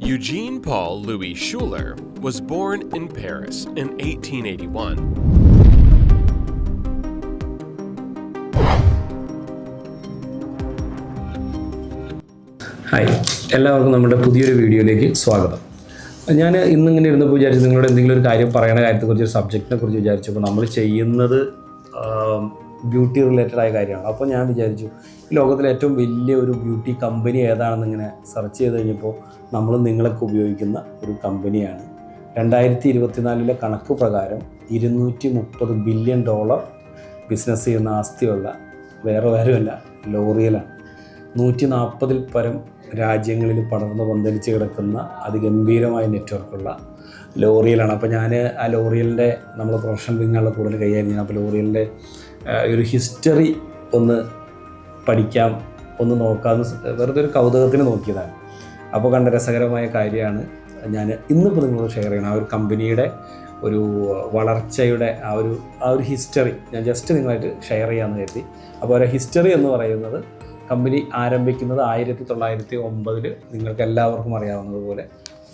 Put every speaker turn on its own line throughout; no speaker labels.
Eugene Paul Louis Schuler was born in Paris in 1881.
Hi, എല്ലാവർക്കും നമ്മുടെ പുതിയൊരു വീഡിയോയിലേക്ക് സ്വാഗതം. ഞാൻ ഇന്നിങ്ങനെ ഇരുന്നപ്പോൾ വിചാരിച്ചു നിങ്ങളോട് എന്തെങ്കിലും ഒരു കാര്യം പറയണ കാര്യത്തെക്കുറിച്ച്, ഒരു സബ്ജക്റ്റിനെ കുറിച്ച് വിചാരിച്ചപ്പോൾ നമ്മൾ ചെയ്യുന്നത് ബ്യൂട്ടി റിലേറ്റഡ് ആയ കാര്യമാണ്. അപ്പോൾ ഞാൻ വിചാരിച്ചു ഈ ലോകത്തിലെ ഏറ്റവും വലിയ ഒരു ബ്യൂട്ടി കമ്പനി ഏതാണെന്ന് ഇങ്ങനെ സെർച്ച് ചെയ്ത് കഴിഞ്ഞപ്പോൾ നമ്മൾ നിങ്ങളൊക്കെ ഉപയോഗിക്കുന്ന ഒരു കമ്പനിയാണ്. 2024 കണക്ക് പ്രകാരം $230 ബില്യൺ ബിസിനസ് ചെയ്യുന്ന ആസ്തിയുള്ള വേറെ ആരുമല്ല, ലോറിയലാണ്. 140 പരം രാജ്യങ്ങളിൽ പടർന്ന് പന്തലിച്ച് കിടക്കുന്ന അതിഗംഭീരമായ നെറ്റ്വർക്കുള്ള ലോറിയലാണ്. അപ്പോൾ ഞാൻ ആ ലോറിയലിൻ്റെ നമ്മൾ പ്രൊഫഷണൽ വിങ്ങുള്ള കൂടുതൽ കൈകാര്യം ചെയ്യണം. അപ്പോൾ ലോറിയലിൻ്റെ ഒരു ഹിസ്റ്ററി ഒന്ന് പഠിക്കാം, ഒന്ന് നോക്കാമെന്ന് വെറുതെ ഒരു കൗതുകത്തിന് നോക്കിയതാണ്. അപ്പോൾ കണ്ട രസകരമായ കാര്യമാണ് ഞാൻ ഇന്നിപ്പോൾ നിങ്ങളോട് ഷെയർ ചെയ്യണം. ആ ഒരു കമ്പനിയുടെ ഒരു വളർച്ചയുടെ ആ ഒരു ഹിസ്റ്ററി ഞാൻ ജസ്റ്റ് നിങ്ങളായിട്ട് ഷെയർ ചെയ്യാമെന്ന് കരുതി. അപ്പോൾ ഒരു ഹിസ്റ്ററി എന്ന് പറയുന്നത്, കമ്പനി ആരംഭിക്കുന്നത് 1909 നിങ്ങൾക്ക് എല്ലാവർക്കും അറിയാവുന്നതുപോലെ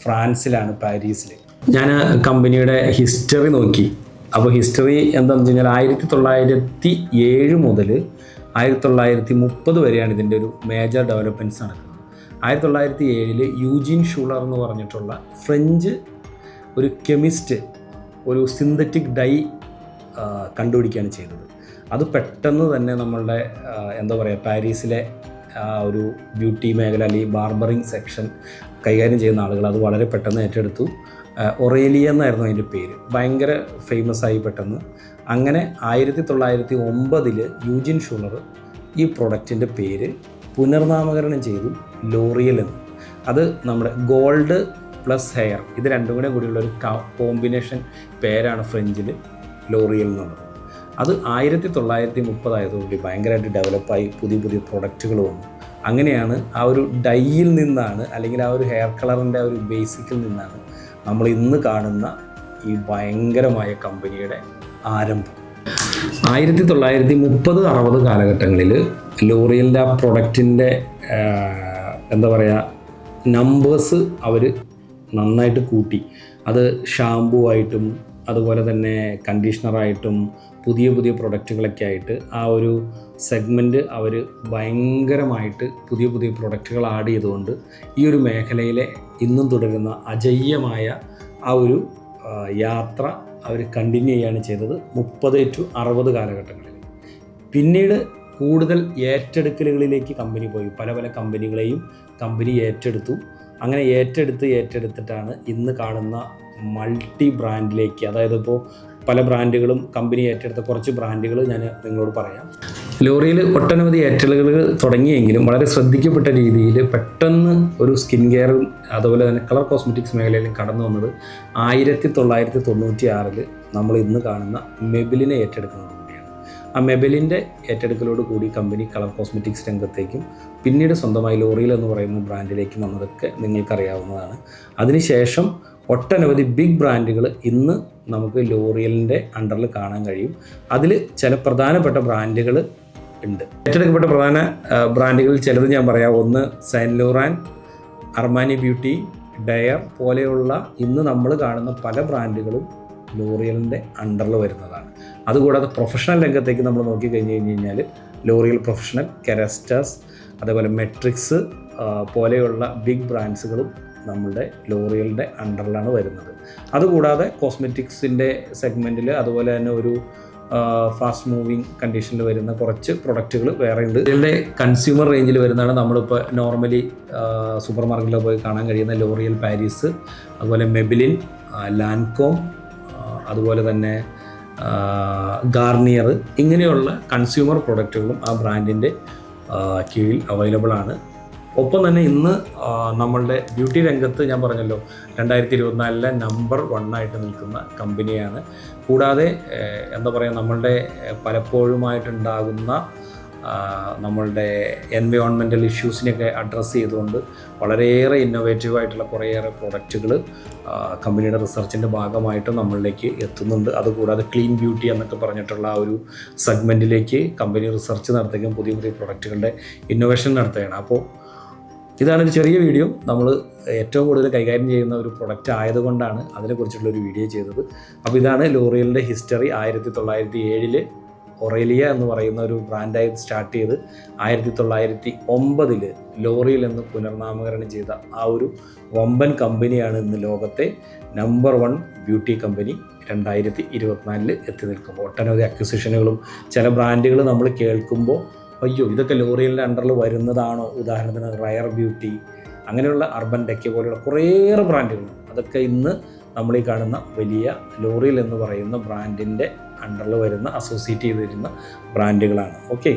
ഫ്രാൻസിലാണ്, പാരീസിൽ. ഞാൻ കമ്പനിയുടെ ഹിസ്റ്ററി നോക്കി. അപ്പോൾ ഹിസ്റ്ററി എന്താണെന്ന് വെച്ച് കഴിഞ്ഞാൽ 1907 മുതൽ 1930 വരെയാണ് ഇതിൻ്റെ ഒരു മേജർ ഡെവലപ്മെൻറ്റ്സ് നടക്കുന്നത്. 1907 യൂജിൻ ഷൂളർ എന്ന് പറഞ്ഞിട്ടുള്ള ഫ്രഞ്ച് ഒരു കെമിസ്റ്റ് ഒരു സിന്തറ്റിക് ഡൈ കണ്ടുപിടിക്കുകയാണ് ചെയ്തത്. അത് പെട്ടെന്ന് തന്നെ നമ്മളുടെ എന്താ പറയുക, പാരീസിലെ ഒരു ബ്യൂട്ടി മേഖല അല്ലെങ്കിൽ ബാർബറിങ് സെക്ഷൻ കൈകാര്യം ചെയ്യുന്ന ആളുകൾ അത് വളരെ പെട്ടെന്ന് ഏറ്റെടുത്തു. ഒറേലിയ എന്നായിരുന്നു അതിൻ്റെ പേര്. ഭയങ്കര ഫേമസ് ആയി പെട്ടെന്ന്. അങ്ങനെ 1909 യൂജിൻ ഷൂളർ ഈ പ്രൊഡക്റ്റിൻ്റെ പേര് പുനർനാമകരണം ചെയ്തു ലോറിയൽ എന്ന്. അത് നമ്മുടെ ഗോൾഡ് പ്ലസ് ഹെയർ, ഇത് രണ്ടും കൂടിയുള്ള ഒരു കോമ്പിനേഷൻ പേരാണ് ഫ്രഞ്ചിൽ ലോറിയൽ എന്നുള്ളത്. അത് 1930 ആയതുകൊണ്ട് ഭയങ്കരമായിട്ട് ഡെവലപ്പായി പുതിയ പുതിയ പ്രൊഡക്റ്റുകൾ വന്നു. അങ്ങനെയാണ് ആ ഒരു ഡൈയിൽ നിന്നാണ്, അല്ലെങ്കിൽ ആ ഒരു ഹെയർ കളറിൻ്റെ ആ ഒരു ബേസിക്കിൽ നിന്നാണ് നമ്മൾ ഇന്ന് കാണുന്ന ഈ ഭയങ്കരമായ കമ്പനിയുടെ ആരംഭം. 1930-60 കാലഘട്ടങ്ങളിൽ ലോറിയലിൻ്റെ ആ പ്രൊഡക്റ്റിൻ്റെ എന്താ പറയുക, നമ്പേഴ്സ് അവർ നന്നായിട്ട് കൂട്ടി. അത് ഷാമ്പൂ ആയിട്ടും അതുപോലെ തന്നെ കണ്ടീഷണറായിട്ടും പുതിയ പുതിയ പ്രൊഡക്റ്റുകളൊക്കെ ആയിട്ട് ആ ഒരു സെഗ്മെൻറ്റ് അവർ ഭയങ്കരമായിട്ട് പുതിയ പുതിയ പ്രൊഡക്റ്റുകൾ ആഡ് ചെയ്തുകൊണ്ട് ഈ ഒരു മേഖലയിലെ ഇന്നും തുടരുന്ന അജയ്യമായ ആ ഒരു യാത്ര അവർ കണ്ടിന്യൂ ചെയ്യുകയാണ് ചെയ്തത് 30-60 കാലഘട്ടങ്ങളിൽ. പിന്നീട് കൂടുതൽ ഏറ്റെടുക്കലുകളിലേക്ക് കമ്പനി പോയി. പല പല കമ്പനികളെയും കമ്പനി ഏറ്റെടുത്തു. അങ്ങനെ ഏറ്റെടുത്തിട്ടാണ് ഇന്ന് കാണുന്ന മൾട്ടി ബ്രാൻഡിലേക്ക്, അതായത് ഇപ്പോൾ പല ബ്രാൻഡുകളും കമ്പനി ഏറ്റെടുത്ത കുറച്ച് ബ്രാൻഡുകൾ ഞാൻ നിങ്ങളോട് പറയാം. ലോറിയൽ ഒട്ടനവധി ഏറ്റെടുക്കലുകൾ തുടങ്ങിയെങ്കിലും വളരെ ശ്രദ്ധിക്കപ്പെട്ട രീതിയിൽ പെട്ടെന്ന് ഒരു സ്കിൻ കെയറും അതുപോലെ തന്നെ കളർ കോസ്മെറ്റിക്സ് മേഖലയിലും കടന്നു വന്നത് 1996 നമ്മൾ ഇന്ന് കാണുന്ന മെബിലിനെ ഏറ്റെടുക്കുന്നതോടുകൂടിയാണ്. ആ മെബിലിൻ്റെ ഏറ്റെടുക്കലോട് കൂടി കമ്പനി കളർ കോസ്മെറ്റിക്സ് രംഗത്തേക്കും പിന്നീട് സ്വന്തമായി ലോറിയൽ എന്ന് പറയുന്ന ബ്രാൻഡിലേക്കും വന്നതൊക്കെ നിങ്ങൾക്കറിയാവുന്നതാണ്. അതിനുശേഷം ഒട്ടനവധി ബിഗ് ബ്രാൻഡുകൾ ഇന്ന് നമുക്ക് ലോറിയലിൻ്റെ അണ്ടറിൽ കാണാൻ കഴിയും. അതിൽ ചില പ്രധാനപ്പെട്ട ബ്രാൻഡുകൾ ഉണ്ട്. ഏറ്റെടുക്കപ്പെട്ട പ്രധാന ബ്രാൻഡുകളിൽ ചിലത് ഞാൻ പറയാം. ഒന്ന് Saint Laurent, Armani beauty, Dior പോലെയുള്ള ഇന്ന് നമ്മൾ കാണുന്ന പല ബ്രാൻഡുകളും ലോറിയലിൻ്റെ അണ്ടറിൽ വരുന്നതാണ്. അതുകൂടാതെ പ്രൊഫഷണൽ രംഗത്തേക്ക് നമ്മൾ നോക്കിക്കഴിഞ്ഞ് കഴിഞ്ഞാൽ ലോറിയൽ പ്രൊഫഷണൽ, കെറസ്റ്റസ്, അതേപോലെ മെട്രിക്സ് പോലെയുള്ള ബിഗ് ബ്രാൻഡ്സുകളും നമ്മളുടെ ലോറിയലിൻ്റെ അണ്ടറിലാണ് വരുന്നത്. അതുകൂടാതെ കോസ്മെറ്റിക്സിൻ്റെ സെഗ്മെൻറ്റിൽ അതുപോലെ തന്നെ ഒരു ഫാസ്റ്റ് മൂവിങ് കണ്ടീഷനിൽ വരുന്ന കുറച്ച് പ്രൊഡക്റ്റുകൾ വേറെ ഉണ്ട്. ഇതിൻ്റെ കൺസ്യൂമർ റേഞ്ചിൽ വരുന്നതാണ് നമ്മളിപ്പോൾ നോർമലി സൂപ്പർ മാർക്കറ്റിൽ പോയി കാണാൻ കഴിയുന്ന ലോറിയൽ പാരീസ്, അതുപോലെ മെബിലിൻ, ലാൻകോം, അതുപോലെ തന്നെ ഗാർണിയർ, ഇങ്ങനെയുള്ള കൺസ്യൂമർ പ്രൊഡക്റ്റുകളും ആ ബ്രാൻഡിൻ്റെ കീഴിൽ അവൈലബിൾ ആണ്. ഒപ്പം തന്നെ ഇന്ന് നമ്മളുടെ ബ്യൂട്ടി രംഗത്ത് ഞാൻ പറഞ്ഞല്ലോ 2024 നമ്പർ 1 ആയിട്ട് നിൽക്കുന്ന കമ്പനിയാണ്. കൂടാതെ എന്താ പറയുക, നമ്മളുടെ പലപ്പോഴുമായിട്ടുണ്ടാകുന്ന നമ്മളുടെ എൻവയോൺമെൻറ്റൽ ഇഷ്യൂസിനെയൊക്കെ അഡ്രസ്സ് ചെയ്തുകൊണ്ട് വളരെയേറെ ഇന്നോവേറ്റീവായിട്ടുള്ള കുറേയേറെ പ്രൊഡക്റ്റുകൾ കമ്പനിയുടെ റിസർച്ചിൻ്റെ ഭാഗമായിട്ട് നമ്മളിലേക്ക് എത്തുന്നുണ്ട്. അതുകൂടാതെ ക്ലീൻ ബ്യൂട്ടി എന്നൊക്കെ പറഞ്ഞിട്ടുള്ള ആ ഒരു സെഗ്മെൻറ്റിലേക്ക് കമ്പനി റിസർച്ച് നടത്തുകയും പുതിയ പുതിയ പ്രൊഡക്റ്റുകളുടെ ഇന്നോവേഷൻ നടത്തുകയാണ്. അപ്പോൾ ഇതാണ് ഒരു ചെറിയ വീഡിയോ. നമ്മൾ ഏറ്റവും കൂടുതൽ കൈകാര്യം ചെയ്യുന്ന ഒരു പ്രൊഡക്റ്റ് ആയതുകൊണ്ടാണ് അതിനെക്കുറിച്ചുള്ളൊരു വീഡിയോ ചെയ്തത്. അപ്പോൾ ഇതാണ് ലോറിയലിൻ്റെ ഹിസ്റ്ററി. 1907 ഒറേലിയ എന്ന് പറയുന്ന ഒരു ബ്രാൻഡായി സ്റ്റാർട്ട് ചെയ്ത് 1909 ലോറിയൽ എന്ന് പുനർനാമകരണം ചെയ്ത ആ ഒരു വമ്പൻ കമ്പനിയാണ് ഇന്ന് ലോകത്തെ നമ്പർ 1 ബ്യൂട്ടി കമ്പനി 2024 എത്തി നിൽക്കുമ്പോൾ. ഒട്ടനവധി അക്വിസിഷനുകളും ചില ബ്രാൻഡുകൾ നമ്മൾ കേൾക്കുമ്പോൾ അയ്യോ ഇതൊക്കെ ലോറിയലിൻ്റെ അണ്ടറിൽ വരുന്നതാണോ, ഉദാഹരണത്തിന് റയർ ബ്യൂട്ടി, അങ്ങനെയുള്ള അർബൻ ഡെക്ക പോലെയുള്ള കുറേയേറെ ബ്രാൻഡുകളുണ്ട്. അതൊക്കെ ഇന്ന് നമ്മൾ ഈ കാണുന്ന വലിയ ലോറിയൽ എന്ന് പറയുന്ന ബ്രാൻഡിൻ്റെ അണ്ടറിൽ വരുന്ന, അസോസിയേറ്റ് ചെയ്ത് വരുന്ന ബ്രാൻഡുകളാണ്. ഓക്കെ,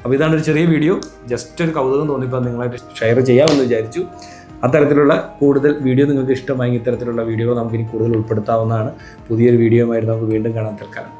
അപ്പോൾ ഇതാണ് ഒരു ചെറിയ വീഡിയോ. ജസ്റ്റ് ഒരു കൗതുകം തോന്നിയപ്പോൾ നിങ്ങളായിട്ട് ഷെയർ ചെയ്യാമെന്ന് വിചാരിച്ചു. അത്തരത്തിലുള്ള കൂടുതൽ വീഡിയോ നിങ്ങൾക്ക് ഇഷ്ടമായി ഇത്തരത്തിലുള്ള വീഡിയോകൾ നമുക്കിനി കൂടുതൽ ഉൾപ്പെടുത്താവുന്നതാണ്. പുതിയൊരു വീഡിയോയുമായിട്ട് നമുക്ക് വീണ്ടും കാണാൻ തൽക്കാലം.